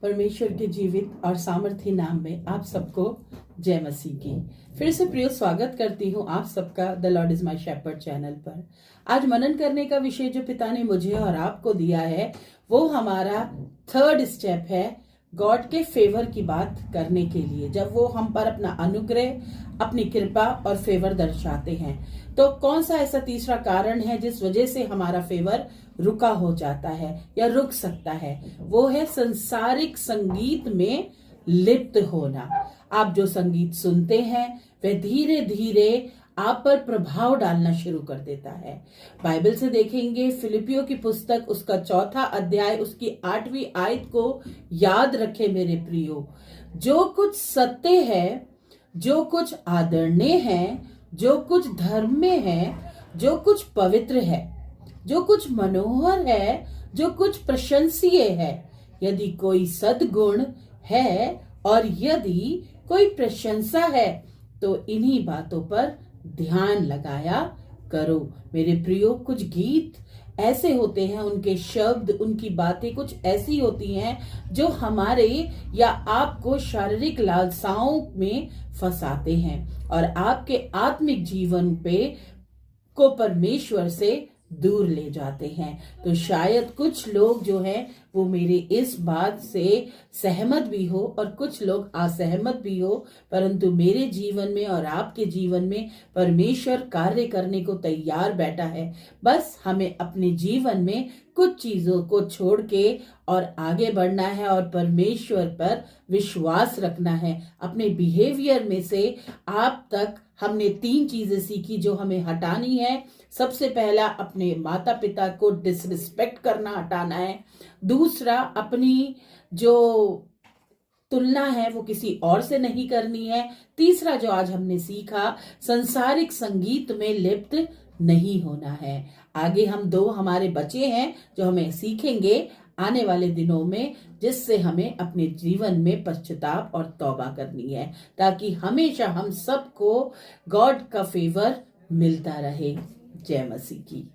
परमेश्वर के जीवित और सामर्थी नाम में आप सबको जय मसीह की फिर से प्रिय स्वागत करती हूँ आप सबका the lord is my shepherd channel पर। आज मनन करने का विषय जो पिता ने मुझे और आपको दिया है वो हमारा थर्ड स्टेप है गॉड के फेवर की बात करने के लिए। जब वो हम पर अपना अनुग्रह, अपनी कृपा और फेवर दर्शाते हैं तो कौन सा ऐसा तीसरा कारण है जिस वजह से हमारा फेवर रुका हो जाता है या रुक सकता है? वो है संसारिक संगीत में लिप्त होना। आप जो संगीत सुनते हैं वह धीरे धीरे आप पर प्रभाव डालना शुरू कर देता है। बाइबल से देखेंगे फिलिपियों की पुस्तक उसका 4 अध्याय उसकी 8वीं आयत को याद रखे मेरे प्रियो। जो कुछ सत्य है, जो कुछ आदरणीय है, जो कुछ धर्म में है, जो कुछ पवित्र है, जो कुछ मनोहर है, जो कुछ प्रशंसीय है, यदि कोई सद्गुण है और यदि कोई प्रशंसा है तो इन्हीं बातों पर ध्यान लगाया करो। मेरे प्रियो, कुछ गीत ऐसे होते हैं, उनके शब्द, उनकी बातें कुछ ऐसी होती हैं जो हमारे या आपको शारीरिक लालसाओं में फंसाते हैं और आपके आत्मिक जीवन को परमेश्वर से दूर ले जाते हैं। तो शायद कुछ लोग जो हैं वो मेरे इस बात से सहमत भी हो और कुछ लोग असहमत भी हो, परंतु मेरे जीवन में और आपके जीवन में परमेश्वर कार्य करने को तैयार बैठा है। बस हमें अपने जीवन में कुछ चीजों को छोड़ के और आगे बढ़ना है और परमेश्वर पर विश्वास रखना है। अपने बिहेवियर में से आप तक हमने 3 चीजें सीखी जो हमें हटानी है। सबसे पहला, अपने माता पिता को डिसरिस्पेक्ट करना हटाना है। दूसरा, अपनी जो तुलना है वो किसी और से नहीं करनी है। तीसरा जो आज हमने सीखा, संसारिक संगीत में लिप्त नहीं होना है। आगे हम 2 हमारे बचे हैं जो हमें सीखेंगे आने वाले दिनों में, जिससे हमें अपने जीवन में पश्चाताप और तौबा करनी है ताकि हमेशा हम सबको गॉड का फेवर मिलता रहे। जय मसीह की।